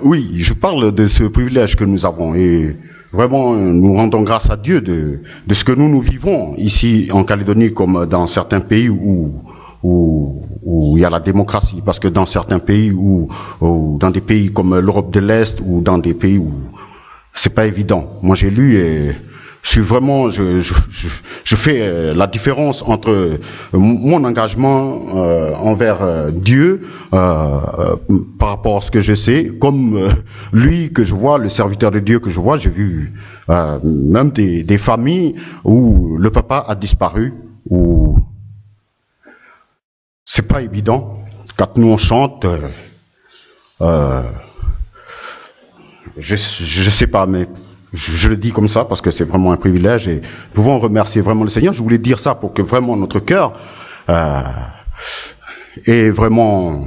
Oui, je parle de ce privilège que nous avons et vraiment nous rendons grâce à Dieu de ce que nous vivons ici en Calédonie comme dans certains pays où il y a la démocratie, parce que dans certains pays ou dans des pays comme l'Europe de l'Est ou dans des pays où c'est pas évident. Moi j'ai lu et je suis vraiment, je fais la différence entre mon engagement envers Dieu par rapport à ce que je sais, comme lui que je vois, le serviteur de Dieu que je vois, j'ai vu même des familles où le papa a disparu, où c'est pas évident. Quand nous on chante, je sais pas, mais je le dis comme ça parce que c'est vraiment un privilège et nous pouvons remercier vraiment le Seigneur. Je voulais dire ça pour que vraiment notre cœur ait vraiment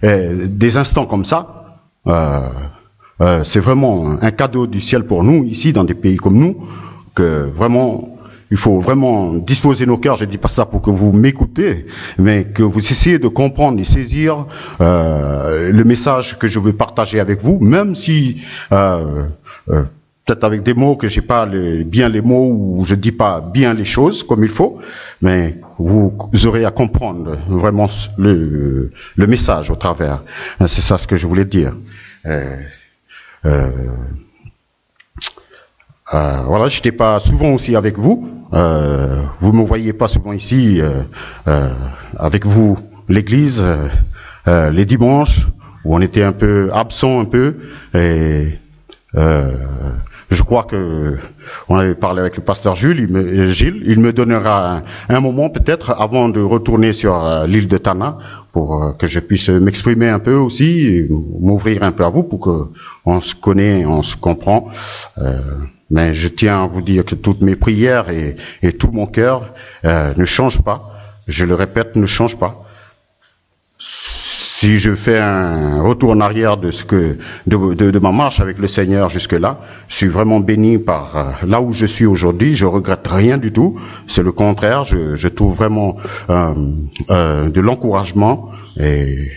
des instants comme ça. C'est vraiment un cadeau du ciel pour nous ici dans des pays comme nous, que vraiment il faut vraiment disposer nos cœurs. Je dis pas ça pour que vous m'écoutez, mais que vous essayez de comprendre et saisir le message que je veux partager avec vous, même si peut-être avec des mots que j'ai pas bien les mots ou je dis pas bien les choses comme il faut, mais vous aurez à comprendre vraiment le message au travers. C'est ça ce que je voulais dire. Voilà, j'étais pas souvent aussi avec vous. Vous me voyez pas souvent ici avec vous l'église les dimanches où on était un peu absent un peu et je crois que on avait parlé avec le pasteur Gilles, il me donnera un moment peut-être avant de retourner sur l'île de Tana pour que je puisse m'exprimer un peu aussi, et m'ouvrir un peu à vous pour que on se connaît, on se comprend. Mais je tiens à vous dire que toutes mes prières et tout mon cœur ne changent pas. Je le répète, ne changent pas. Si je fais un retour en arrière de ma marche avec le Seigneur jusque-là, je suis vraiment béni par là où je suis aujourd'hui. Je regrette rien du tout. C'est le contraire. Je trouve vraiment de l'encouragement et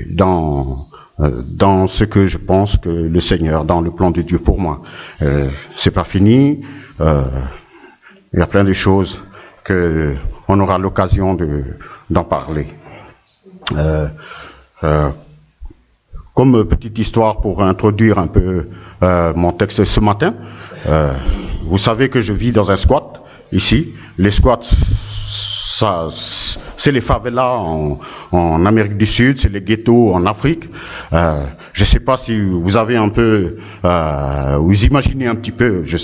dans ce que je pense que le Seigneur, dans le plan de Dieu pour moi. C'est pas fini. Il y a plein de choses que on aura l'occasion d'en parler. Comme petite histoire pour introduire un peu mon texte ce matin, vous savez que je vis dans un squat ici. Les squats, ça, c'est les favelas en Amérique du Sud, c'est les ghettos en Afrique. Je sais pas si vous avez un peu, vous imaginez un petit peu, je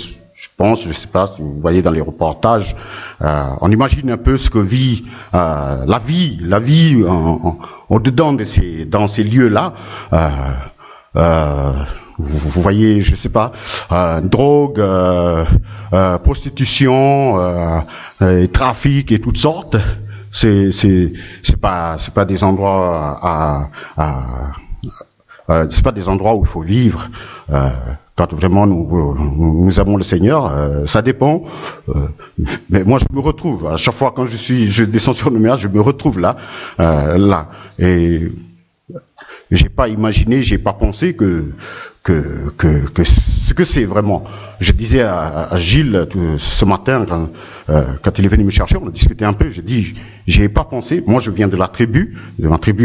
pense, je sais pas si vous voyez dans les reportages, on imagine un peu ce que vit la vie au-dedans dans ces lieux-là. Vous voyez, je sais pas, drogue, prostitution, trafic et toutes sortes. C'est pas des endroits c'est pas des endroits où il faut vivre. Quand vraiment nous avons le Seigneur, ça dépend. Mais moi, je me retrouve à chaque fois quand je descends sur le nuage, je me retrouve là. Et j'ai pas imaginé, j'ai pas pensé que ce que c'est vraiment. Je disais à Gilles ce matin quand il est venu me chercher, on a discuté un peu. Je dis, j'ai pas pensé. Moi, je viens de ma tribu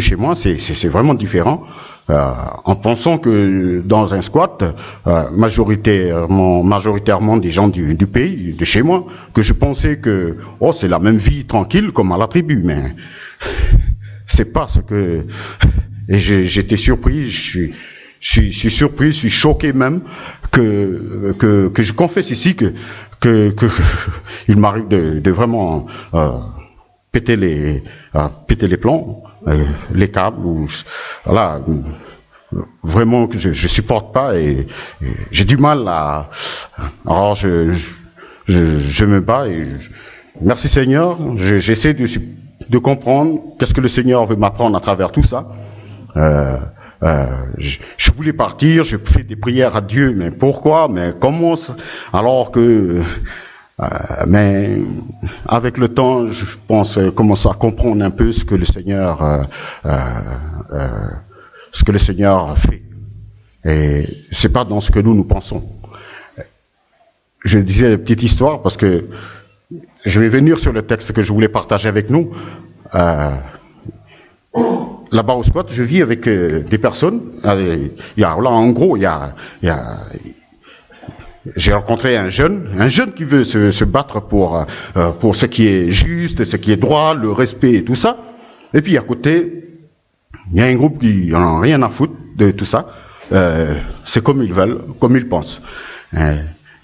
chez moi. C'est vraiment différent. En pensant que dans un squat, majoritairement des gens du pays, de chez moi, que je pensais que c'est la même vie tranquille comme à la tribu, mais c'est pas ce que. Et j'étais surpris, je suis surpris, je suis choqué même que je confesse ici que il m'arrive de vraiment péter les plombs, les câbles, voilà, vraiment que je supporte pas et j'ai du mal à. Alors je me bats et merci Seigneur, j'essaie de comprendre qu'est-ce que le Seigneur veut m'apprendre à travers tout ça. Je voulais partir, je fais des prières à Dieu, mais pourquoi, mais comment, alors que, mais avec le temps, je pense commencer à comprendre un peu ce que le Seigneur fait. Et c'est pas dans ce que nous pensons. Je disais une petite histoire parce que je vais venir sur le texte que je voulais partager avec nous. Là-bas au squat, je vis avec des personnes. J'ai rencontré un jeune qui veut se battre pour ce qui est juste, ce qui est droit, le respect et tout ça. Et puis à côté, il y a un groupe qui n'en a rien à foutre de tout ça. C'est comme ils veulent, comme ils pensent.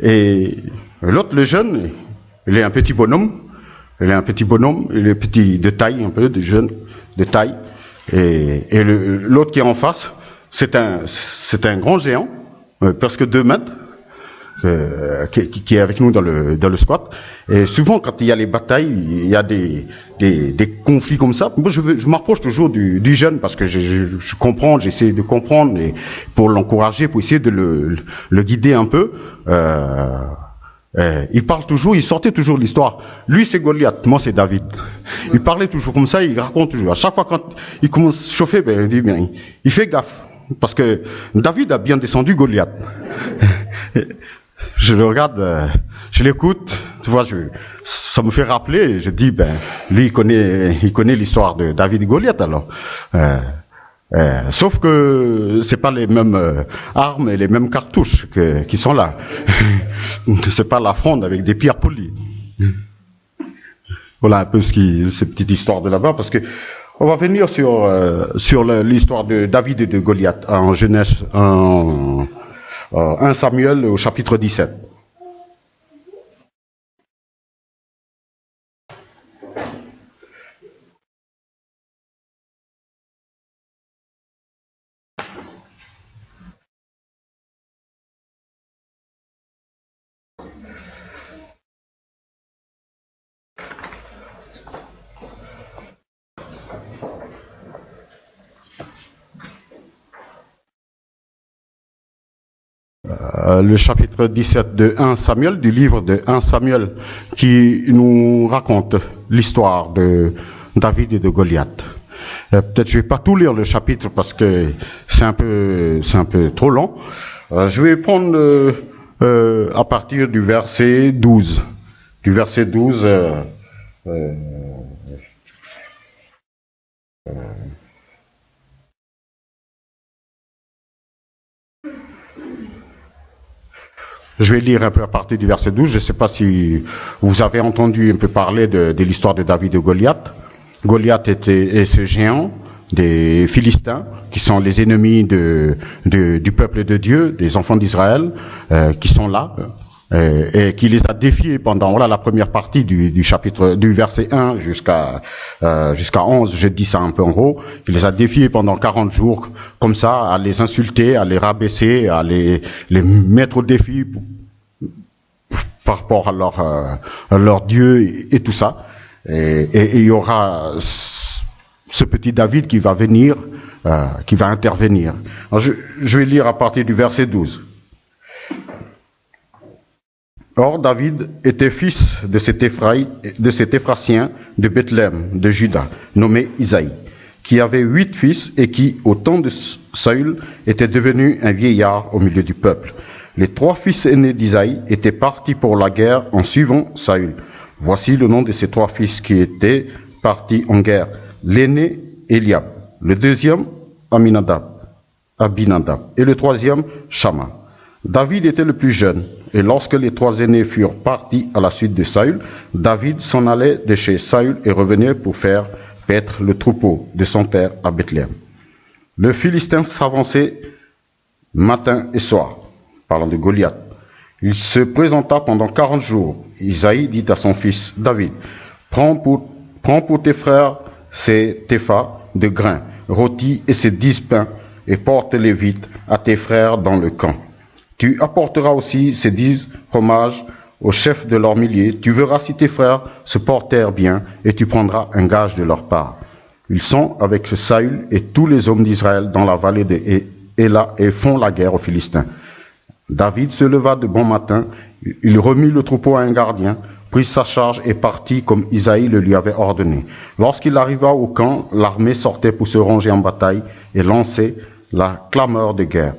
Et l'autre, le jeune, il est un petit bonhomme. Il est petit de taille, un peu de jeune, de taille. Et l'autre qui est en face, c'est un grand géant, presque 2 mètres. Qui est avec nous dans le squat. Et souvent, quand il y a les batailles, il y a des conflits comme ça. Moi, je m'approche toujours du jeune parce que je comprends, j'essaie de comprendre et pour l'encourager, pour essayer de le guider un peu. Il sortait toujours l'histoire. Lui, c'est Goliath, moi, c'est David. Il parlait toujours comme ça, il raconte toujours. À chaque fois, quand il commence à chauffer, il fait gaffe. Parce que David a bien descendu Goliath. Je le regarde, je l'écoute, tu vois, ça me fait rappeler, je dis, lui, il connaît l'histoire de David et Goliath, alors. Sauf que c'est pas les mêmes armes et les mêmes cartouches qui sont là. C'est pas la fronde avec des pierres polies. Voilà un peu cette petite histoire de là-bas, parce que on va venir sur l'histoire de David et de Goliath en Genèse, 1 Samuel au chapitre 17. Le chapitre 17 de 1 Samuel, du livre de 1 Samuel, qui nous raconte l'histoire de David et de Goliath. Peut-être je vais pas tout lire le chapitre parce que c'est un peu trop long. Je vais prendre à partir du verset 12. Du verset 12. Je vais lire un peu à partir du verset 12. Je ne sais pas si vous avez entendu un peu parler de l'histoire de David et Goliath. Goliath est ce géant des Philistins, qui sont les ennemis du peuple de Dieu, des enfants d'Israël, qui sont là, et qui les a défiés pendant la première partie du chapitre, du verset 1 jusqu'à 11, je dis ça un peu en gros. Il les a défiés pendant 40 jours, comme ça, à les insulter, à les rabaisser, à les mettre au défi par rapport à leur Dieu et tout ça. Et il y aura ce petit David qui va venir, qui va intervenir. Alors je vais lire à partir du verset 12. Or David était fils de cet Éphrasien de Bethléem, de Juda, nommé Isaïe, qui avait 8 fils et qui, au temps de Saül, était devenu un vieillard au milieu du peuple. Les 3 fils aînés d'Isaïe étaient partis pour la guerre en suivant Saül. Voici le nom de ces 3 fils qui étaient partis en guerre. L'aîné, Eliab. Le deuxième, Abinadab. Et le troisième, Shama. David était le plus jeune. Et lorsque les 3 aînés furent partis à la suite de Saül, David s'en allait de chez Saül et revenait pour faire paître le troupeau de son père à Bethléem. Le Philistin s'avançait matin et soir, parlant de Goliath. Il se présenta pendant 40 jours. Isaïe dit à son fils David, prends pour tes frères ces téphas de grains rôtis et ces 10 pains, et porte-les vite à tes frères dans le camp. Tu apporteras aussi ces 10 fromages au chef de leurs milliers. Tu verras si tes frères se portèrent bien, et tu prendras un gage de leur part. Ils sont avec Saül et tous les hommes d'Israël dans la vallée de Éla et font la guerre aux Philistins. David se leva de bon matin, il remit le troupeau à un gardien, prit sa charge et partit comme Isaïe le lui avait ordonné. Lorsqu'il arriva au camp, l'armée sortait pour se ranger en bataille et lançait la clameur de guerre.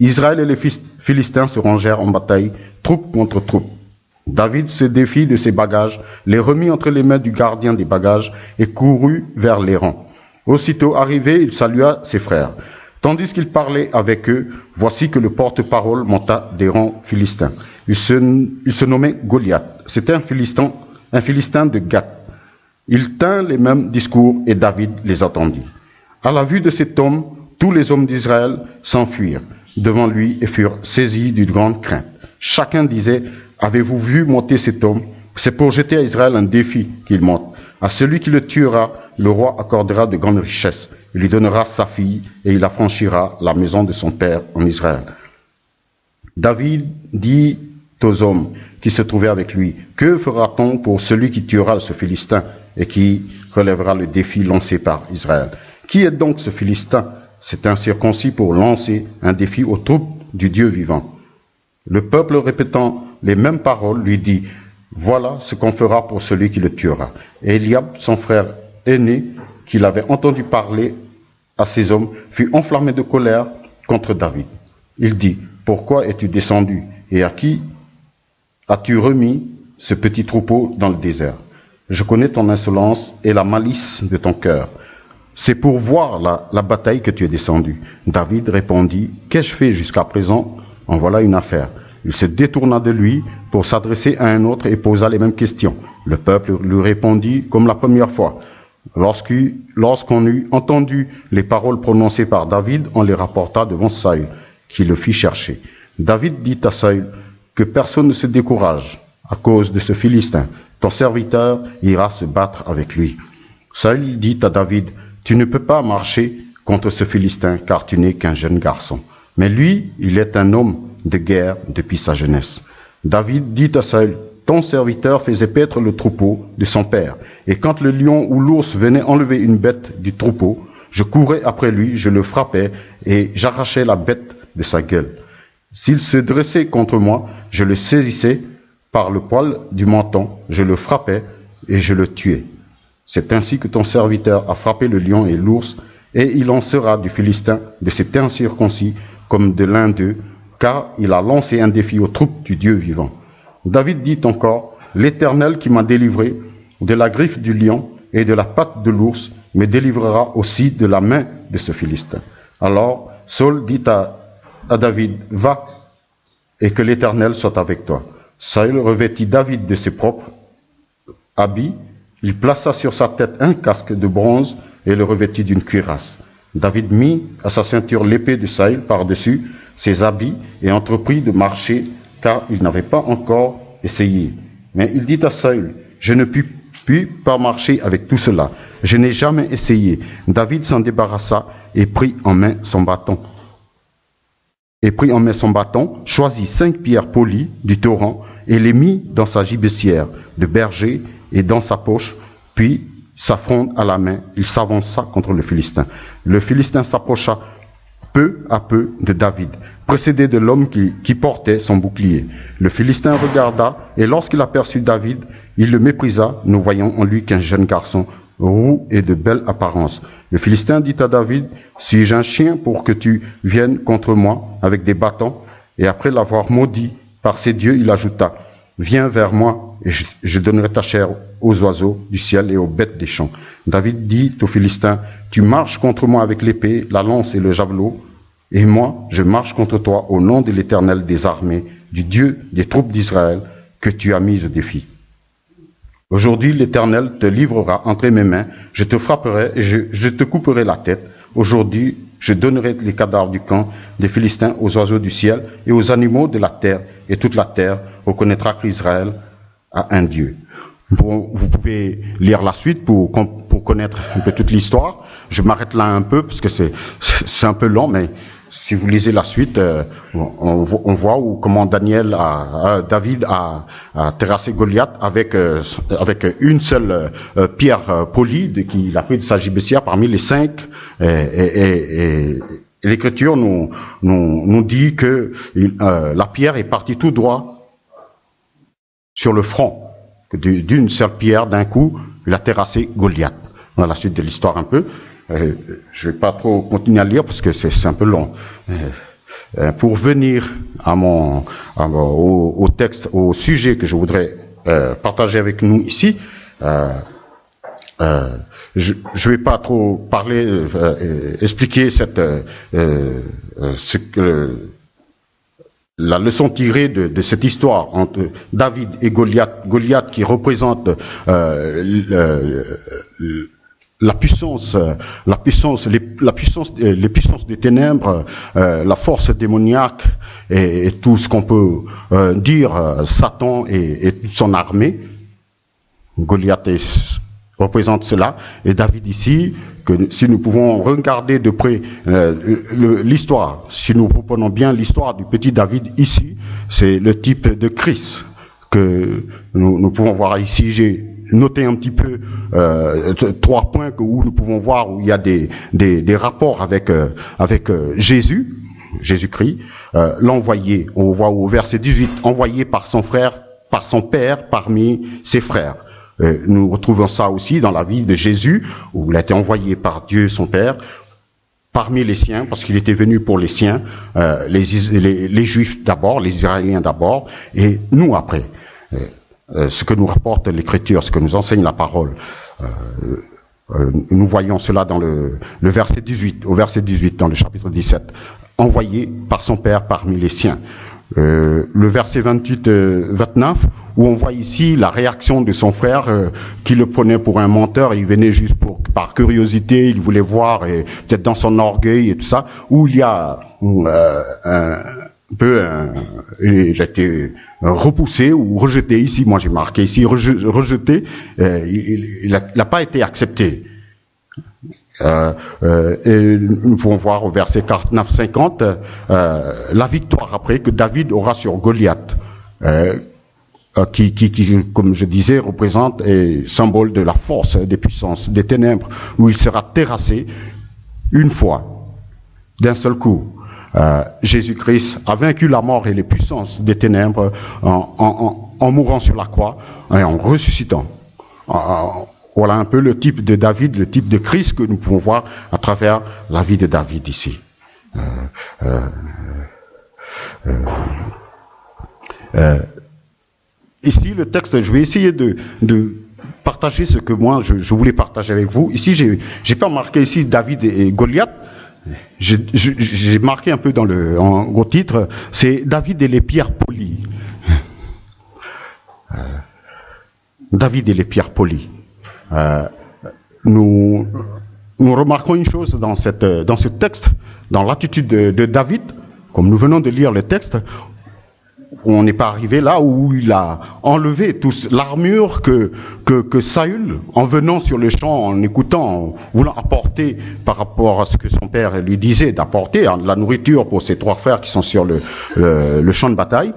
Israël et les Philistins se rangèrent en bataille, troupe contre troupe. David se défit de ses bagages, les remit entre les mains du gardien des bagages et courut vers les rangs. Aussitôt arrivé, il salua ses frères. Tandis qu'il parlait avec eux, voici que le porte-parole monta des rangs philistins. Il se nommait Goliath. C'était un Philistin de Gath. Il tint les mêmes discours et David les entendit. À la vue de cet homme, tous les hommes d'Israël s'enfuirent devant lui et furent saisis d'une grande crainte. Chacun disait, avez-vous vu monter cet homme? C'est pour jeter à Israël un défi qu'il monte. À celui qui le tuera, le roi accordera de grandes richesses. Il lui donnera sa fille et il affranchira la maison de son père en Israël. David dit aux hommes qui se trouvaient avec lui, que fera-t-on pour celui qui tuera ce Philistin et qui relèvera le défi lancé par Israël? Qui est donc ce Philistin? C'est un circoncis pour lancer un défi aux troupes du Dieu vivant. Le peuple, répétant les mêmes paroles, lui dit, voilà ce qu'on fera pour celui qui le tuera. Et Eliab, son frère aîné, qu'il avait entendu parler à ces hommes, fut enflammé de colère contre David. Il dit, pourquoi es-tu descendu et à qui as-tu remis ce petit troupeau dans le désert? Je connais ton insolence et la malice de ton cœur. C'est pour voir la bataille que tu es descendu. David répondit, qu'ai-je fait jusqu'à présent? En voilà une affaire. Il se détourna de lui pour s'adresser à un autre et posa les mêmes questions. Le peuple lui répondit comme la première fois. Lorsqu'on eut entendu les paroles prononcées par David, on les rapporta devant Saül, qui le fit chercher. David dit à Saül, que personne ne se décourage à cause de ce Philistin. Ton serviteur ira se battre avec lui. Saül dit à David, tu ne peux pas marcher contre ce Philistin, car tu n'es qu'un jeune garçon. Mais lui, il est un homme de guerre depuis sa jeunesse. David dit à Saül, ton serviteur faisait paître le troupeau de son père, et quand le lion ou l'ours venait enlever une bête du troupeau, je courais après lui, je le frappais, et j'arrachais la bête de sa gueule. S'il se dressait contre moi, je le saisissais par le poil du menton, je le frappais, et je le tuais. C'est ainsi que ton serviteur a frappé le lion et l'ours, et il en sera du Philistin, de cet incirconcis, comme de l'un d'eux, car il a lancé un défi aux troupes du Dieu vivant. David dit encore, l'Éternel qui m'a délivré de la griffe du lion et de la patte de l'ours, me délivrera aussi de la main de ce Philistin. Alors Saül dit à David, va, et que l'Éternel soit avec toi. Saül revêtit David de ses propres habits, il plaça sur sa tête un casque de bronze et le revêtit d'une cuirasse. David mit à sa ceinture l'épée de Saül par-dessus ses habits et entreprit de marcher, car il n'avait pas encore essayé. Mais il dit à Saül, je ne puis pas marcher avec tout cela. Je n'ai jamais essayé. David s'en débarrassa et prit en main son bâton. Choisit 5 pierres polies du torrent et les mit dans sa gibecière de berger et dans sa poche, puis sa fronde à la main, il s'avança contre le Philistin. Le Philistin s'approcha peu à peu de David, précédé de l'homme qui portait son bouclier. Le Philistin regarda, et lorsqu'il aperçut David, il le méprisa, ne voyant en lui qu'un jeune garçon, roux et de belle apparence. Le Philistin dit à David, suis-je un chien pour que tu viennes contre moi avec des bâtons? Et après l'avoir maudit par ses dieux, il ajouta, viens vers moi, et je donnerai ta chair aux oiseaux du ciel et aux bêtes des champs. David dit au Philistin, tu marches contre moi avec l'épée, la lance et le javelot, et moi, je marche contre toi au nom de l'Éternel des armées, du Dieu des troupes d'Israël, que tu as mis au défi. Aujourd'hui, l'Éternel te livrera entre mes mains, je te frapperai et je te couperai la tête. Aujourd'hui, je donnerai les cadavres du camp des Philistins aux oiseaux du ciel et aux animaux de la terre, et toute la terre reconnaîtra qu'Israël a un Dieu. Bon, vous pouvez lire la suite pour connaître un peu toute l'histoire. Je m'arrête là un peu parce que c'est un peu long, mais si vous lisez la suite, on voit comment David a terrassé Goliath avec une seule pierre polie qu'il a pris de sa gibecière parmi les 5. Et l'Écriture nous dit que la pierre est partie tout droit sur le front. D'une seule pierre, d'un coup, il a terrassé Goliath. On a la suite de l'histoire un peu. Je vais pas trop continuer à lire parce que c'est un peu long. pour venir au texte, au sujet que je voudrais partager avec nous ici, je vais pas trop parler, expliquer la leçon tirée de cette histoire entre David et Goliath. Goliath qui représente la puissance des ténèbres, la force démoniaque et tout ce qu'on peut dire Satan et toute son armée. Goliath représente cela, et David ici, que si nous pouvons regarder de près l'histoire, si nous reprenons bien l'histoire du petit David ici, c'est le type de Christ que nous pouvons voir ici. J'ai noté un petit peu 3 points où nous pouvons voir où il y a des rapports avec Jésus-Christ, l'envoyé, on voit au verset 18, envoyé par son père parmi ses frères. Nous retrouvons ça aussi dans la vie de Jésus, où il a été envoyé par Dieu son Père, parmi les siens, parce qu'il était venu pour les siens, les Juifs d'abord, les Israéliens d'abord, et nous après. Ce que nous rapporte l'Écriture, ce que nous enseigne la parole. Nous voyons cela dans le verset 18, au verset 18, dans le chapitre 17. Envoyé par son Père parmi les siens. Le verset 28-29, où on voit ici la réaction de son frère qui le prenait pour un menteur, il venait juste par curiosité, il voulait voir, et peut-être dans son orgueil et tout ça, où il y a il a été repoussé ou rejeté ici, moi j'ai marqué ici rejeté, il n'a pas été accepté. Et nous pouvons voir au verset 49-50 la victoire après que David aura sur Goliath, qui, comme je disais, représente et symbole de la force, des puissances, des ténèbres, où il sera terrassé une fois, d'un seul coup. Jésus-Christ a vaincu la mort et les puissances des ténèbres en mourant sur la croix et en ressuscitant. Voilà un peu le type de David, le type de Christ que nous pouvons voir à travers la vie de David ici. Ici, le texte, je vais essayer de partager ce que moi je voulais partager avec vous. Ici, j'ai pas marqué ici David et Goliath. J'ai marqué un peu en gros titre, c'est David et les pierres polies. David et les pierres polies. Nous remarquons une chose dans ce texte, dans l'attitude de David, comme nous venons de lire le texte, on n'est pas arrivé là où il a enlevé l'armure que Saül, en venant sur le champ, en écoutant, en voulant apporter par rapport à ce que son père lui disait d'apporter, la nourriture pour ses 3 frères qui sont sur le champ de bataille,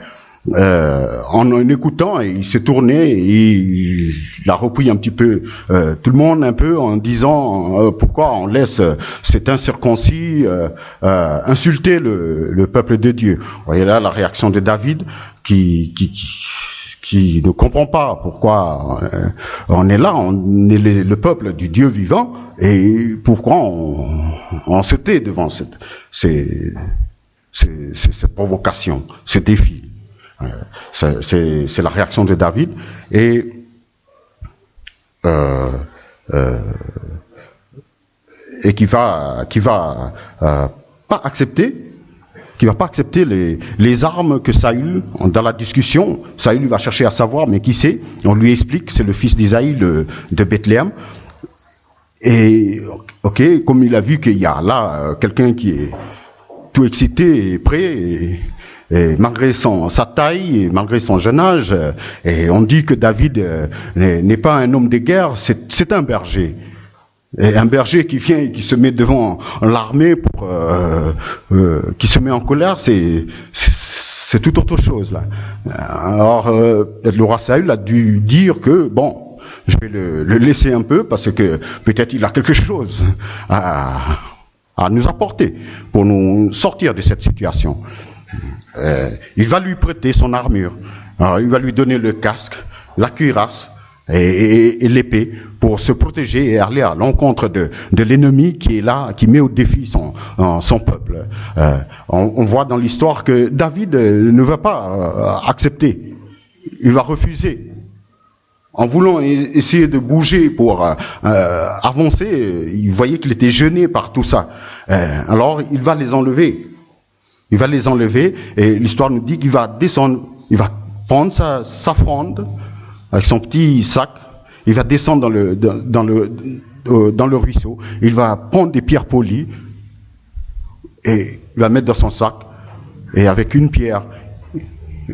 en écoutant, il s'est tourné et il a repris un petit peu tout le monde un peu en disant pourquoi on laisse cet incirconcis insulter le peuple de Dieu. Vous voyez là la réaction de David qui ne comprend pas pourquoi on est là, on est le peuple du Dieu vivant, et pourquoi on se tait devant cette provocation, ce défi. C'est la réaction de David, et qui va pas accepter les armes que Saül, dans la discussion, Saül va chercher à savoir, mais qui c'est? On lui explique, c'est le fils d'Isaïe de Bethléem. Et ok, comme il a vu qu'il y a là quelqu'un qui est tout excité et prêt, et malgré sa taille, et malgré son jeune âge, et on dit que David n'est pas un homme de guerre, c'est un berger. Et un berger qui vient et qui se met devant l'armée qui se met en colère, c'est tout autre chose là. Alors le roi Saül a dû dire que bon, je vais le laisser un peu parce que peut-être il a quelque chose à nous apporter pour nous sortir de cette situation. Il va lui prêter son armure. Alors, il va lui donner le casque, la cuirasse, et l'épée pour se protéger et aller à l'encontre de l'ennemi qui est là, qui met au défi son peuple. On voit dans l'histoire que David ne va pas accepter. Il va refuser. En voulant essayer de bouger pour avancer, il voyait qu'il était gêné par tout ça. Alors il va les enlever. Il va les enlever et l'histoire nous dit qu'il va descendre, il va prendre sa fronde avec son petit sac, il va descendre dans le ruisseau, il va prendre des pierres polies et il va mettre dans son sac et avec une pierre,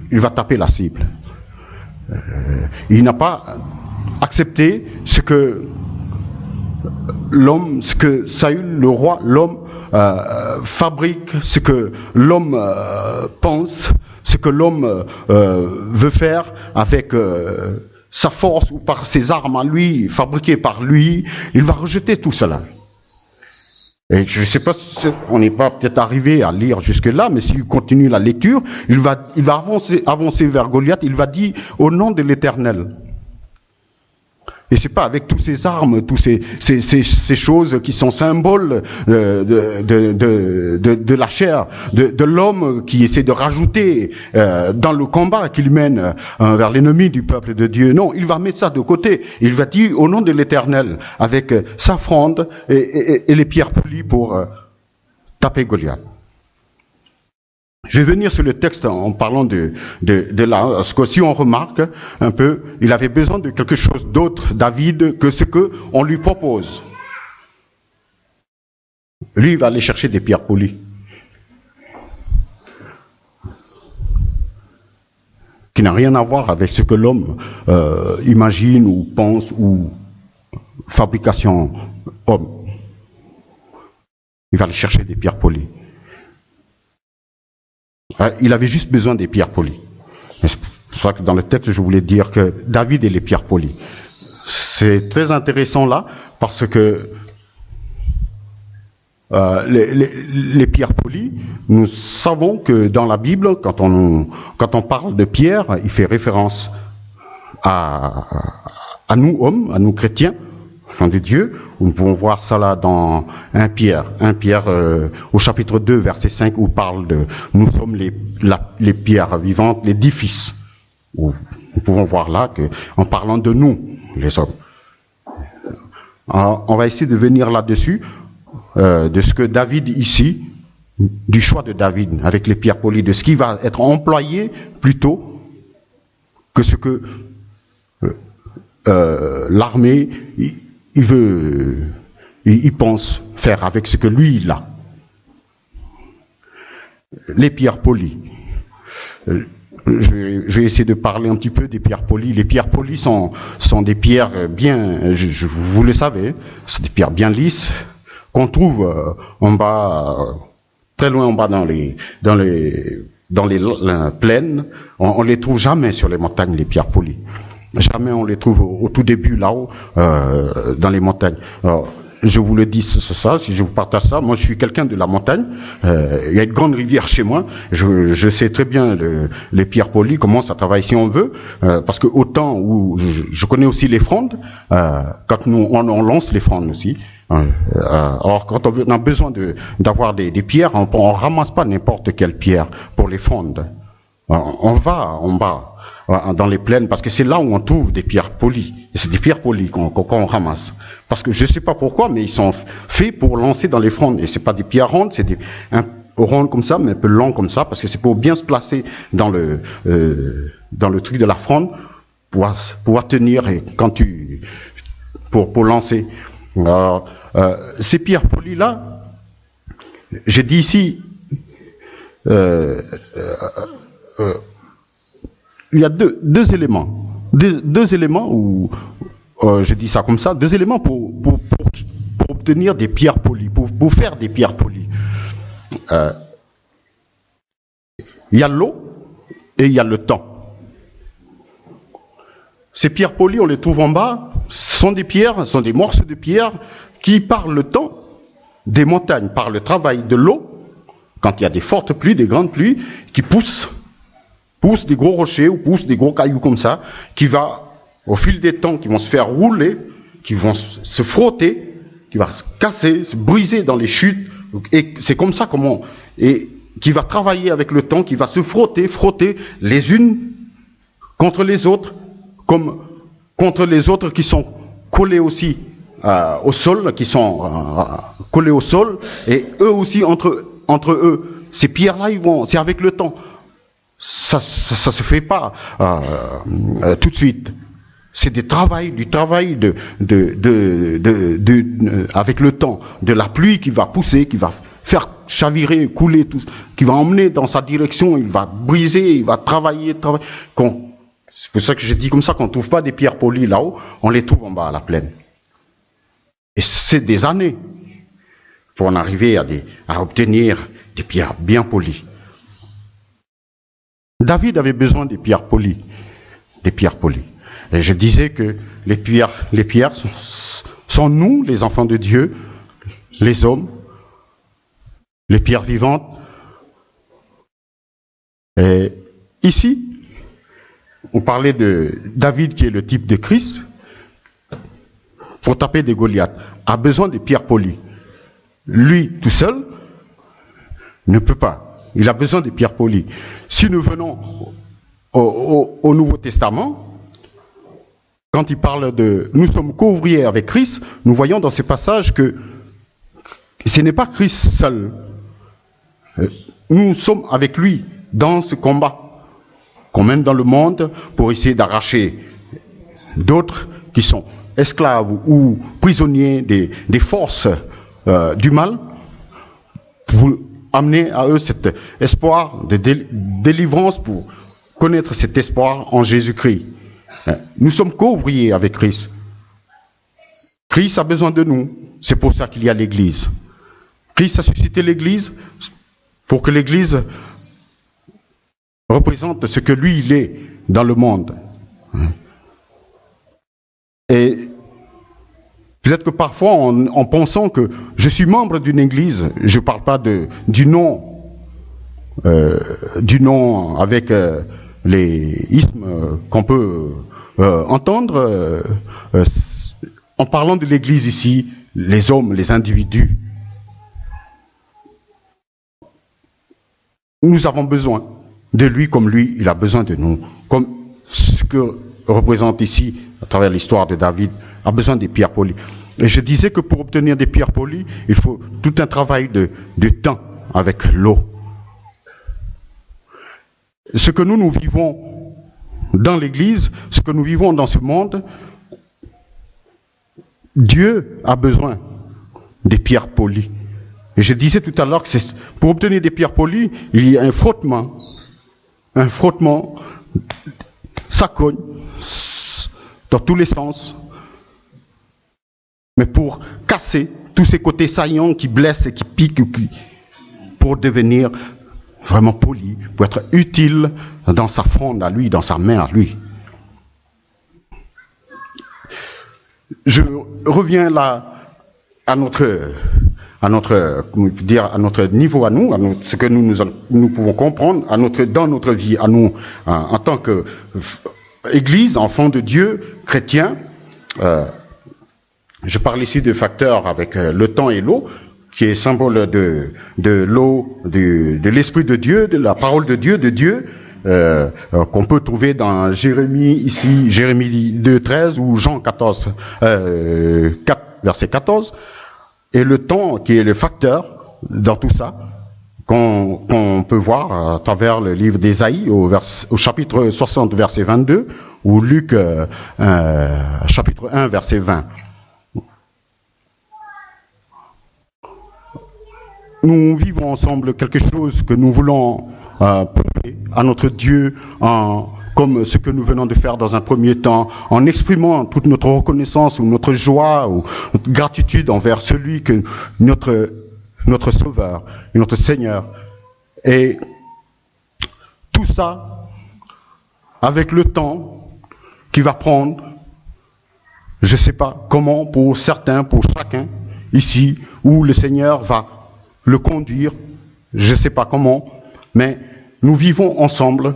il va taper la cible. Il n'a pas accepté ce que l'homme, ce que Saül, le roi, l'homme fabrique, ce que l'homme pense, ce que l'homme veut faire avec sa force ou par ses armes à lui, fabriquées par lui. Il va rejeter tout cela. Et je ne sais pas si on n'est pas peut-être arrivé à lire jusque-là, mais s'il continue la lecture, il va avancer vers Goliath, il va dire au nom de l'Éternel. Et c'est pas avec toutes ces armes, toutes ces choses qui sont symboles de la chair, de l'homme qui essaie de rajouter dans le combat qu'il mène vers l'ennemi du peuple de Dieu. Non, il va mettre ça de côté. Il va dire au nom de l'Éternel, avec sa fronde et les pierres polies pour taper Goliath. Je vais venir sur le texte en parlant de là, parce que si on remarque un peu, il avait besoin de quelque chose d'autre, David, que ce que on lui propose. Lui, il va aller chercher des pierres polies. Qui n'a rien à voir avec ce que l'homme imagine ou pense ou fabrication homme. Il va aller chercher des pierres polies. Il avait juste besoin des pierres polies. C'est pour ça que dans le texte, je voulais dire que David et les pierres polies. C'est très intéressant là, parce que les pierres polies, nous savons que dans la Bible, quand on parle de pierre, il fait référence à nous hommes, à nous chrétiens, enfants de Dieu. Nous pouvons voir ça là dans 1 Pierre au chapitre 2, verset 5, où parle de nous sommes les pierres vivantes, l'édifice. Nous pouvons voir là que, en parlant de nous, les hommes. Alors, on va essayer de venir là-dessus, de ce que David ici, du choix de David avec les pierres polies, de ce qui va être employé plutôt que ce que l'armée il pense faire avec ce que lui il a. Les pierres polies. Je vais essayer de parler un petit peu des pierres polies. Les pierres polies sont des pierres bien, vous le savez, c'est des pierres bien lisses qu'on trouve en bas, très loin en bas dans les plaines. On les trouve jamais sur les montagnes, les pierres polies. Jamais on les trouve au tout début là-haut dans les montagnes. Alors, je vous le dis ça, si je vous partage ça, moi je suis quelqu'un de la montagne, il y a une grande rivière chez moi, je sais très bien les pierres polies, comment ça travaille si on veut, parce que au temps où je connais aussi les frondes, quand on lance les frondes aussi, alors quand on a besoin d'avoir des pierres, on ramasse pas n'importe quelle pierre pour les frondes, on va en bas, dans les plaines, parce que c'est là où on trouve des pierres polies. Et c'est des pierres polies qu'on ramasse. Parce que je sais pas pourquoi, mais ils sont faits pour lancer dans les frondes. Et c'est pas des pierres rondes, c'est un rondes comme ça, mais un peu long comme ça, parce que c'est pour bien se placer dans le truc de la fronde, pour pouvoir tenir et pour lancer. Alors, ces pierres polies là, j'ai dit ici, il y a deux éléments. Deux éléments où, je dis ça comme ça, deux éléments pour obtenir des pierres polies, pour faire des pierres polies. Il y a l'eau et il y a le temps. Ces pierres polies, on les trouve en bas, sont des morceaux de pierre qui, par le temps des montagnes, par le travail de l'eau, quand il y a des fortes pluies, des grandes pluies, qui poussent des gros rochers ou poussent des gros cailloux comme ça, qui va au fil des temps, qui vont se faire rouler, qui vont se frotter, qui va se casser, se briser dans les chutes. Et c'est comme ça et qui va travailler avec le temps, qui va se frotter les unes contre les autres, comme contre les autres qui sont collés aussi au sol, qui sont collés au sol, et eux aussi entre eux. Ces pierres-là, c'est avec le temps. Ça se fait pas tout de suite. C'est du travail avec le temps, de la pluie qui va pousser, qui va faire chavirer, couler, tout, qui va emmener dans sa direction, il va briser, il va travailler. C'est pour ça que je dis comme ça, qu'on ne trouve pas des pierres polies là-haut, on les trouve en bas à la plaine. Et c'est des années pour en arriver à obtenir des pierres bien polies. David avait besoin des pierres polies. Et je disais que les pierres sont nous, les enfants de Dieu, les hommes, les pierres vivantes. Et ici, on parlait de David qui est le type de Christ, pour taper des Goliaths, a besoin des pierres polies. Lui, tout seul, ne peut pas. Il a besoin des pierres polies. Si nous venons au Nouveau Testament, quand il parle de « nous sommes co-ouvriers avec Christ », nous voyons dans ces passages que ce n'est pas Christ seul. Nous sommes avec lui dans ce combat qu'on mène dans le monde pour essayer d'arracher d'autres qui sont esclaves ou prisonniers des forces du mal, pour amener à eux cet espoir de délivrance, pour connaître cet espoir en Jésus-Christ. Nous sommes co-ouvriers avec Christ. Christ a besoin de nous. C'est pour ça qu'il y a l'Église. Christ a suscité l'Église pour que l'Église représente ce que lui, il est dans le monde. Et peut-être que parfois, en pensant que je suis membre d'une Église, je ne parle pas du nom avec les ismes qu'on peut entendre, en parlant de l'Église ici, les hommes, les individus. Nous avons besoin de lui comme lui, il a besoin de nous. Comme ce que représente ici, à travers l'histoire de David, a besoin des pierres polies. Et je disais que pour obtenir des pierres polies, il faut tout un travail de temps avec l'eau. Ce que nous vivons dans l'Église, ce que nous vivons dans ce monde, Dieu a besoin des pierres polies. Et je disais tout à l'heure que pour obtenir des pierres polies, il y a un frottement, ça cogne dans tous les sens. Mais pour casser tous ces côtés saillants qui blessent et qui piquent, pour devenir vraiment poli, pour être utile dans sa fronde à lui, dans sa main à lui. Je reviens là à notre niveau à nous, ce que nous pouvons comprendre dans notre vie à nous, en tant qu'Église, enfants de Dieu, chrétiens. Je parle ici de facteurs avec le temps et l'eau, qui est symbole de l'eau, de l'Esprit de Dieu, de la parole de Dieu, qu'on peut trouver dans Jérémie 2,13 ou Jean 4, verset 14. Et le temps qui est le facteur dans tout ça, qu'on peut voir à travers le livre d'Ésaïe au chapitre 60, verset 22, ou Luc chapitre 1, verset 20. Nous vivons ensemble quelque chose que nous voulons prouver à notre Dieu, comme ce que nous venons de faire dans un premier temps, en exprimant toute notre reconnaissance ou notre joie ou notre gratitude envers celui que notre Sauveur et notre Seigneur. Et tout ça avec le temps qui va prendre, je ne sais pas comment, pour certains, pour chacun ici, où le Seigneur va le conduire, je ne sais pas comment, mais nous vivons ensemble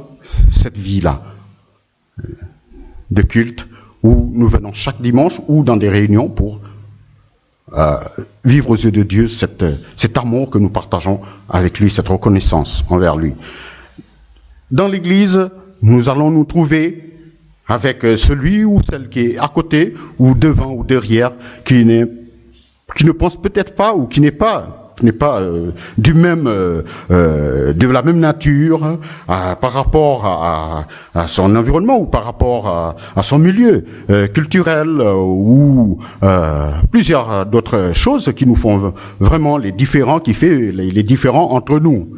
cette vie-là de culte, où nous venons chaque dimanche ou dans des réunions pour vivre aux yeux de Dieu cet amour que nous partageons avec lui, cette reconnaissance envers lui. Dans l'Église, nous allons nous trouver avec celui ou celle qui est à côté, ou devant ou derrière, qui ne pense peut-être pas ou qui n'est pas de la même nature par rapport à son environnement ou par rapport à son milieu culturel ou plusieurs d'autres choses qui nous font vraiment les différents, qui fait les différents entre nous.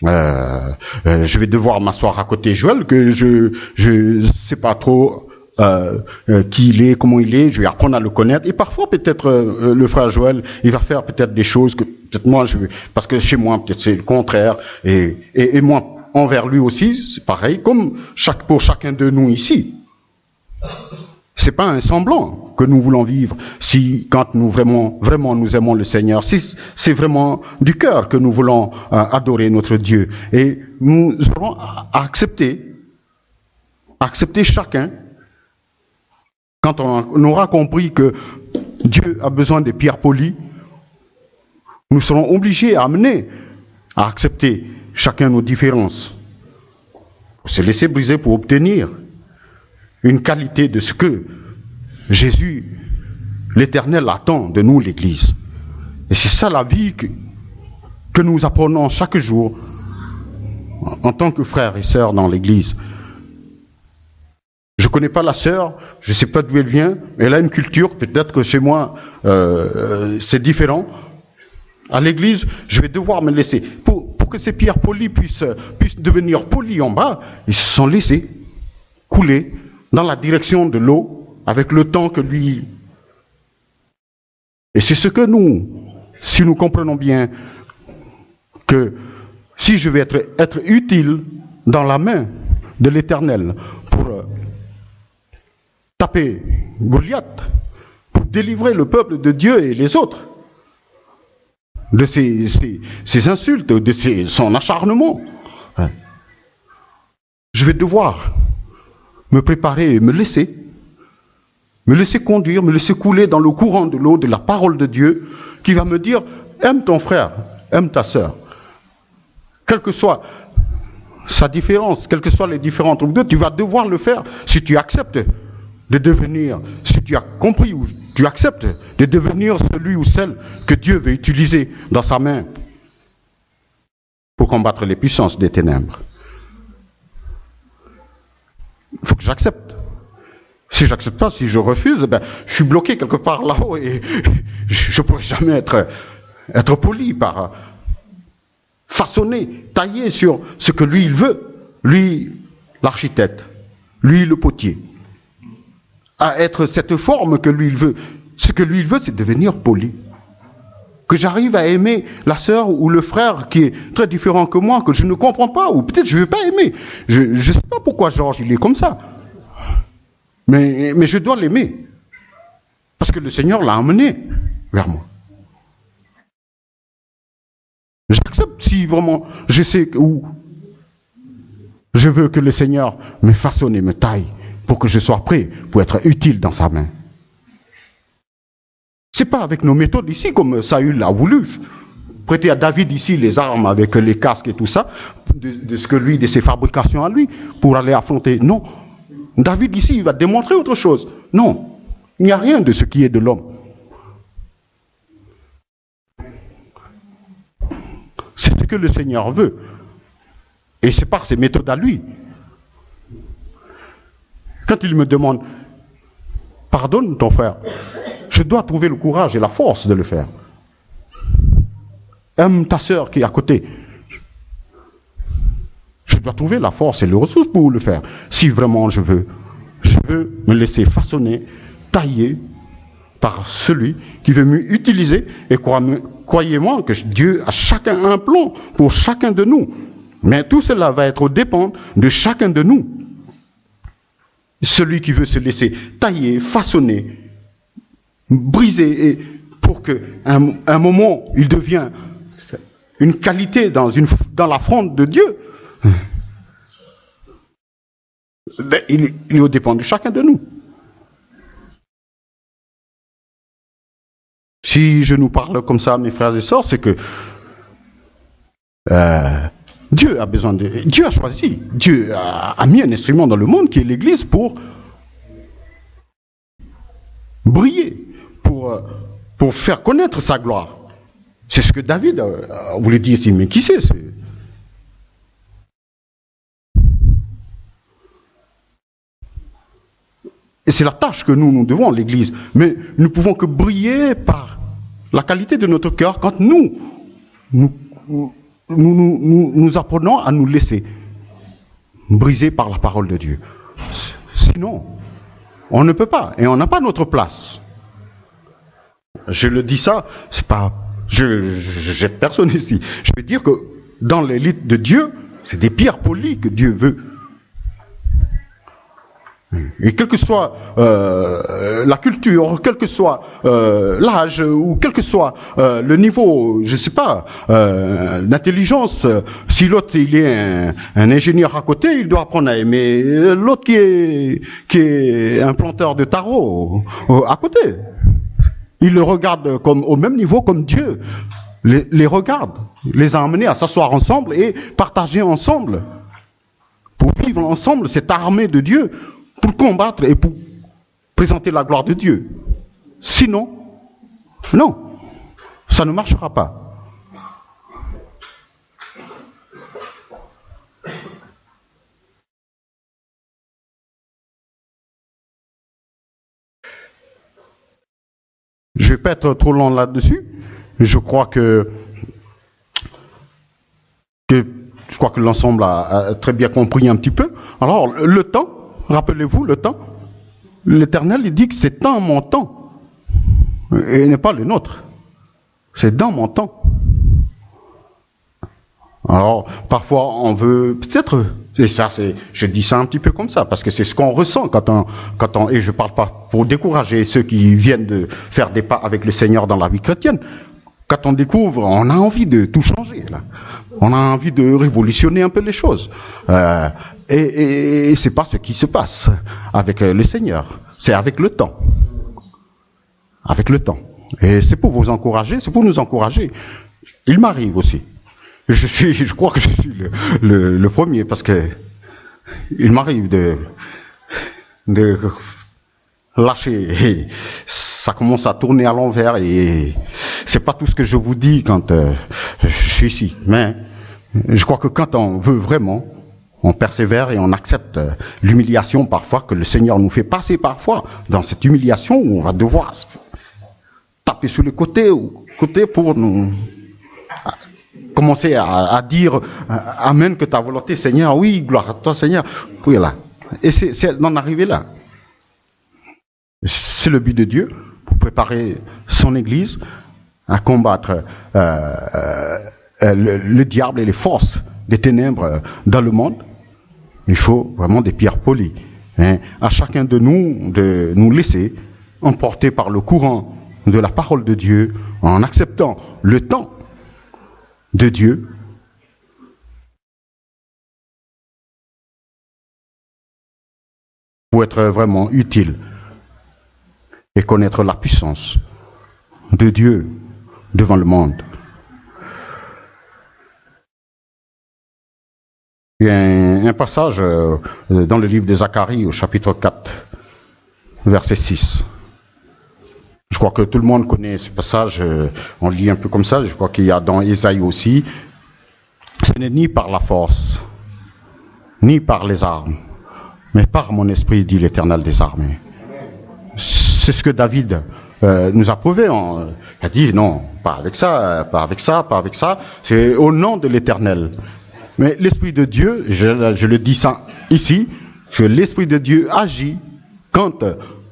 Je vais devoir m'asseoir à côté de Joël, que je sais pas trop qui il est, comment il est, je vais apprendre à le connaître. Et parfois, peut-être, le frère Joël, il va faire peut-être des choses que peut-être moi, parce que chez moi, peut-être c'est le contraire. Et moi, envers lui aussi, c'est pareil, comme pour chacun de nous ici. C'est pas un semblant que nous voulons vivre. Si, quand nous vraiment nous aimons le Seigneur, si c'est vraiment du cœur que nous voulons adorer notre Dieu. Et nous aurons à accepter chacun. Quand on aura compris que Dieu a besoin de pierres polies, nous serons obligés à accepter chacun nos différences. Pour se laisser briser pour obtenir une qualité de ce que Jésus, l'Éternel, attend de nous, l'Église. Et c'est ça la vie que nous apprenons chaque jour en tant que frères et sœurs dans l'Église. Je ne connais pas la sœur, je ne sais pas d'où elle vient, mais elle a une culture, peut-être que chez moi c'est différent. À l'église, je vais devoir me laisser. Pour que ces pierres polies puissent devenir polies en bas, ils se sont laissés couler dans la direction de l'eau, avec le temps que lui... Et c'est ce que si nous comprenons bien que si je vais être utile dans la main de l'Éternel pour taper Goliath, pour délivrer le peuple de Dieu et les autres de ses insultes, de son acharnement, je vais devoir me préparer et me laisser conduire, me laisser couler dans le courant de l'eau de la parole de Dieu qui va me dire, aime ton frère, aime ta sœur. Quelle que soit sa différence, quelles que soient les différences entre deux, tu vas devoir le faire si tu acceptes de devenir, si tu as compris ou tu acceptes de devenir celui ou celle que Dieu veut utiliser dans sa main pour combattre les puissances des ténèbres. Il faut que j'accepte. Si j'accepte pas, si je refuse, je suis bloqué quelque part là-haut et je ne pourrai jamais être poli façonné, taillé sur ce que lui il veut, lui l'architecte, lui le potier, à être cette forme que lui il veut. Ce que lui il veut, c'est devenir poli. Que j'arrive à aimer la sœur ou le frère qui est très différent que moi, que je ne comprends pas, ou peut-être je ne veux pas aimer. Je ne sais pas pourquoi Georges il est comme ça. Mais je dois l'aimer. Parce que le Seigneur l'a amené vers moi. J'accepte si vraiment je sais où je veux que le Seigneur me façonne et me taille pour que je sois prêt pour être utile dans sa main. C'est pas avec nos méthodes ici comme Saül a voulu prêter à David ici les armes avec les casques et tout ça, de ce que lui, de ses fabrications à lui, pour aller affronter. Non. David ici, il va démontrer autre chose. Non. Il n'y a rien de ce qui est de l'homme. C'est ce que le Seigneur veut. Et c'est par ses méthodes à lui. Quand il me demande, pardonne ton frère, je dois trouver le courage et la force de le faire. Aime ta sœur qui est à côté. Je dois trouver la force et les ressources pour le faire. Si vraiment je veux me laisser façonner, tailler par celui qui veut m'utiliser. Et croyez-moi que Dieu a chacun un plan pour chacun de nous. Mais tout cela va être au dépend de chacun de nous. Celui qui veut se laisser tailler, façonner, briser, et pour qu'à un moment, il devient une qualité dans la fronde de Dieu, il est au dépend de chacun de nous. Si je nous parle comme ça, mes frères et sœurs, c'est que Dieu a besoin de... Dieu a choisi, Dieu a mis un instrument dans le monde qui est l'Église pour briller, pour faire connaître sa gloire. C'est ce que David voulait dire ici, mais qui c'est Et c'est la tâche que nous devons, l'Église. Mais nous ne pouvons que briller par la qualité de notre cœur quand nous apprenons à nous laisser briser par la parole de Dieu. Sinon, on ne peut pas, et on n'a pas notre place. Je le dis ça, c'est pas... Je jette personne ici. Je veux dire que dans l'élite de Dieu, c'est des pierres polies que Dieu veut. Et quelle que soit la culture, quel que soit l'âge, ou quel que soit le niveau, je ne sais pas, d'intelligence, si l'autre il est un ingénieur à côté, il doit apprendre à aimer l'autre qui est un planteur de tarot à côté. Il le regarde comme au même niveau comme Dieu les regarde, les a amenés à s'asseoir ensemble et partager ensemble, pour vivre ensemble cette armée de Dieu, pour combattre et pour présenter la gloire de Dieu. Sinon, non, ça ne marchera pas. Je ne vais pas être trop long là-dessus. Je crois que l'ensemble a très bien compris un petit peu. Alors, le temps, rappelez-vous, le temps, l'Éternel, il dit que c'est dans mon temps, et n'est pas le nôtre. C'est dans mon temps. Alors, parfois, on veut, peut-être, et ça, je dis ça un petit peu comme ça, parce que c'est ce qu'on ressent et je parle pas pour décourager ceux qui viennent de faire des pas avec le Seigneur dans la vie chrétienne. Quand on découvre, on a envie de tout changer, là. On a envie de révolutionner un peu les choses. Et c'est pas ce qui se passe avec le Seigneur. C'est avec le temps. Avec le temps. Et c'est pour vous encourager, c'est pour nous encourager. Il m'arrive aussi. Je crois que je suis le premier, parce que il m'arrive de lâcher. Et ça commence à tourner à l'envers et c'est pas tout ce que je vous dis quand je suis ici. Mais je crois que quand on veut vraiment, on persévère et on accepte l'humiliation parfois que le Seigneur nous fait passer parfois dans cette humiliation où on va devoir taper sur le côté pour nous commencer à dire Amen, que ta volonté, Seigneur, oui, gloire à toi, Seigneur. Oui, là. Et c'est d'en arriver là. C'est le but de Dieu, pour préparer son Église à combattre le diable et les forces des ténèbres dans le monde. Il faut vraiment des pierres polies. Hein. À chacun de nous laisser emporter par le courant de la parole de Dieu, en acceptant le temps de Dieu, pour être vraiment utile et connaître la puissance de Dieu devant le monde. Il y a un passage dans le livre de Zacharie au chapitre 4, verset 6. Je crois que tout le monde connaît ce passage, on lit un peu comme ça, je crois qu'il y a dans Ésaïe aussi. Ce n'est ni par la force, ni par les armes, mais par mon esprit, dit l'Éternel des armées. C'est ce que David nous a prouvé. Il a dit non, pas avec ça, pas avec ça, pas avec ça. C'est au nom de l'Éternel. Mais l'Esprit de Dieu, je le dis ça ici, que l'Esprit de Dieu agit quand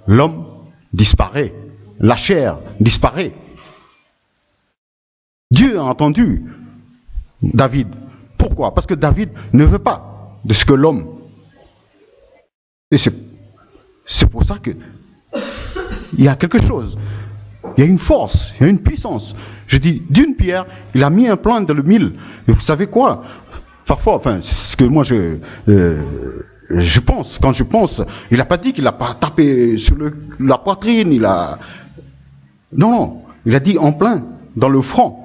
l'homme disparaît. La chair disparaît. Dieu a entendu David. Pourquoi? Parce que David ne veut pas de ce que l'homme. Et c'est pour ça que il y a quelque chose. Il y a une force, il y a une puissance. Je dis, d'une pierre, il a mis un plan dans le mille. Et vous savez quoi? Parfois, enfin, c'est ce que moi je pense, quand je pense, il n'a pas dit qu'il n'a pas tapé sur la poitrine, Non, Il a dit en plein, dans le front.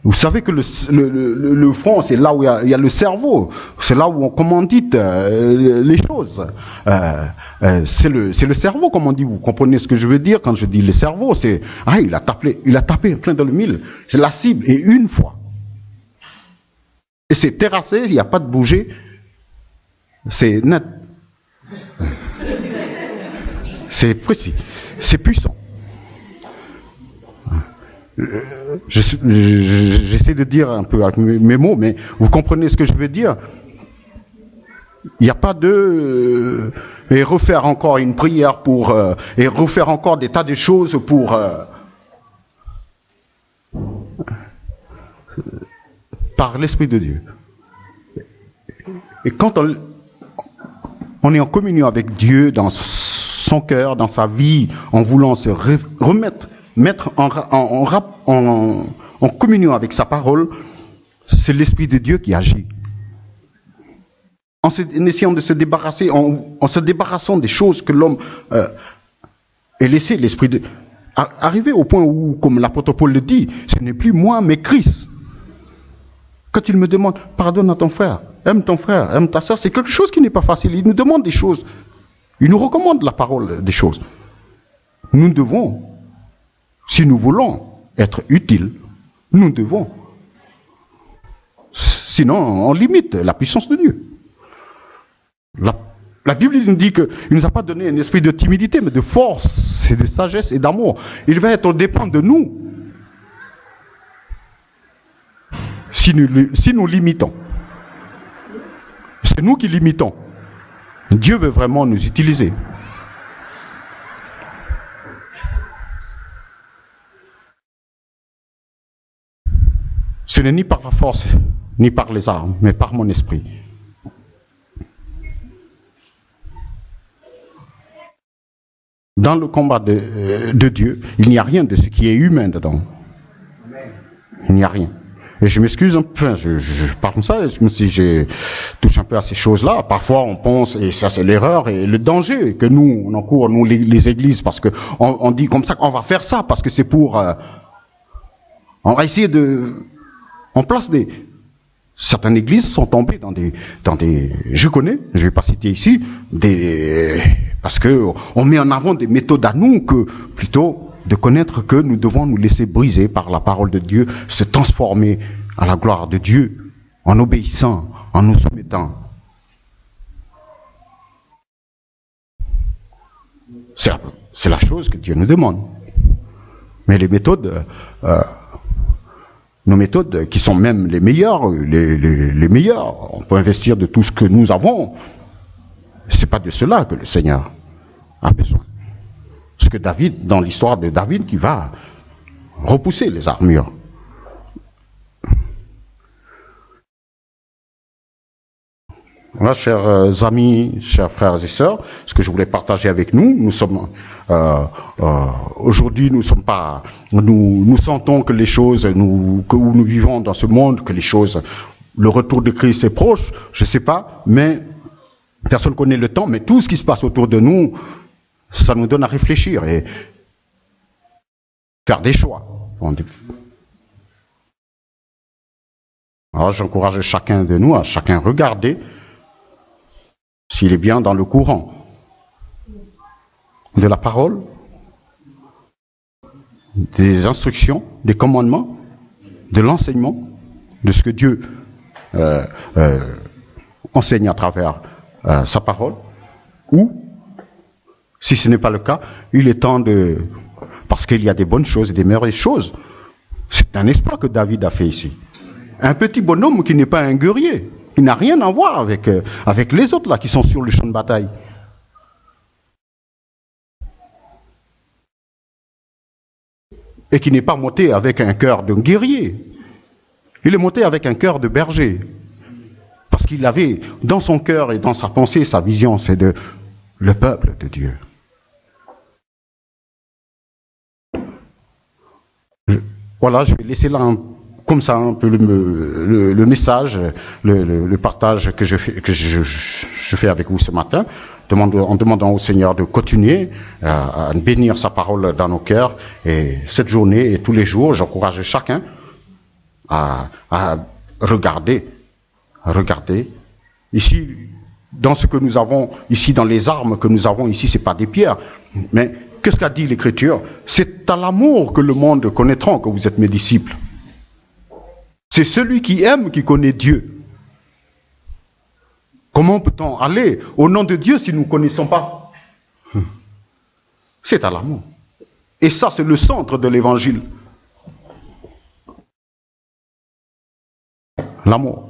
Vous savez que le front, c'est là où il y a le cerveau. C'est là où on commandite les choses. C'est le cerveau, comme on dit. Vous comprenez ce que je veux dire quand je dis le cerveau? C'est, il a tapé plein dans le mille. C'est la cible. Et une fois. Et c'est terrassé, il n'y a pas de bouger. C'est net. C'est précis. C'est puissant. J'essaie de dire un peu avec mes mots, mais vous comprenez ce que je veux dire. Il n'y a pas de et refaire encore une prière pour et refaire encore des tas de choses pour par l'Esprit de Dieu. Et quand on est en communion avec Dieu dans son cœur, dans sa vie, en voulant se mettre en communion avec sa parole, c'est l'Esprit de Dieu qui agit. En essayant de se débarrasser, en se débarrassant des choses que l'homme est laissé, l'Esprit de arriver au point où, comme l'apôtre Paul le dit, ce n'est plus moi, mais Christ. Quand il me demande, pardonne à ton frère, aime ta soeur, c'est quelque chose qui n'est pas facile. Il nous demande des choses. Il nous recommande la parole des choses. Nous devons, si nous voulons être utiles, nous devons. Sinon, on limite la puissance de Dieu. La Bible nous dit qu'il ne nous a pas donné un esprit de timidité, mais de force, et de sagesse et d'amour. Il va être dépend de nous. Si nous limitons. C'est nous qui limitons. Dieu veut vraiment nous utiliser. Ce n'est ni par la force, ni par les armes, mais par mon esprit. Dans le combat de Dieu, il n'y a rien de ce qui est humain dedans. Il n'y a rien. Et je m'excuse un peu, je parle comme ça, comme si je touche un peu à ces choses-là. Parfois on pense, et ça c'est l'erreur et le danger que nous, on encourt, nous les églises, parce que on dit comme ça qu'on va faire ça, parce que c'est pour... on va essayer de... On place des... Certaines églises sont tombées dans des... Je connais, je ne vais pas citer ici, parce que on met en avant des méthodes à nous que plutôt... de connaître que nous devons nous laisser briser par la parole de Dieu, se transformer à la gloire de Dieu, en obéissant, en nous soumettant. C'est la chose que Dieu nous demande. Mais les méthodes, nos méthodes qui sont même les meilleures, les meilleures, on peut investir de tout ce que nous avons, c'est pas de cela que le Seigneur a besoin. Ce que David, dans l'histoire de David, qui va repousser les armures. Voilà, chers amis, chers frères et sœurs, ce que je voulais partager avec nous sommes aujourd'hui, nous sentons que les choses, que nous vivons dans ce monde, que les choses, le retour de Christ est proche, je ne sais pas, mais personne ne connaît le temps, mais tout ce qui se passe autour de nous, ça nous donne à réfléchir et faire des choix. Alors j'encourage chacun de nous à chacun regarder s'il est bien dans le courant de la parole, des instructions, des commandements, de l'enseignement, de ce que Dieu enseigne à travers sa parole, ou si ce n'est pas le cas, il est temps parce qu'il y a des bonnes choses et des meilleures choses. C'est un exploit que David a fait ici. Un petit bonhomme qui n'est pas un guerrier, qui n'a rien à voir avec les autres là qui sont sur le champ de bataille. Et qui n'est pas monté avec un cœur de guerrier. Il est monté avec un cœur de berger. Parce qu'il avait dans son cœur et dans sa pensée, sa vision, c'est de le peuple de Dieu. Voilà, je vais laisser là comme ça un peu le message, le partage que je je fais avec vous ce matin, en demandant au Seigneur de continuer à bénir sa parole dans nos cœurs. Et cette journée et tous les jours, j'encourage chacun à regarder. Ici, dans ce que nous avons ici, dans les armes que nous avons ici, c'est pas des pierres. Mais qu'est-ce qu'a dit l'Écriture? C'est à l'amour que le monde connaîtra que vous êtes mes disciples. C'est celui qui aime qui connaît Dieu. Comment peut-on aller au nom de Dieu si nous ne connaissons pas? C'est à l'amour. Et ça, c'est le centre de l'Évangile. L'amour.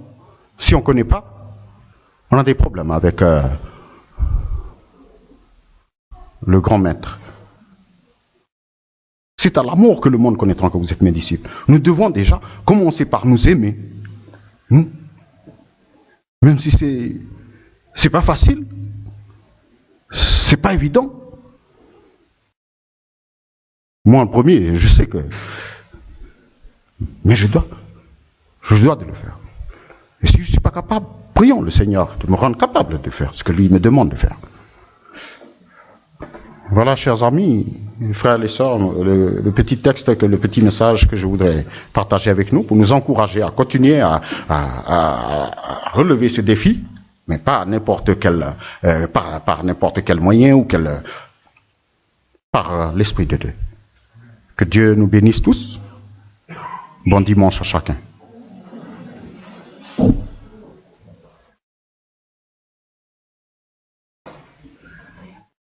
Si on ne connaît pas, on a des problèmes avec le grand maître. C'est à l'amour que le monde connaîtra que vous êtes mes disciples. Nous devons déjà commencer par nous aimer. Même si c'est pas facile, c'est pas évident. Moi, le premier, je sais que, mais je dois de le faire. Et si je ne suis pas capable, prions le Seigneur de me rendre capable de faire ce que lui me demande de faire. Voilà, chers amis, frères et sœurs, le petit texte, le petit message que je voudrais partager avec nous pour nous encourager à continuer à relever ce défi, mais pas n'importe quel, par n'importe quel moyen ou par l'Esprit de Dieu. Que Dieu nous bénisse tous. Bon dimanche à chacun.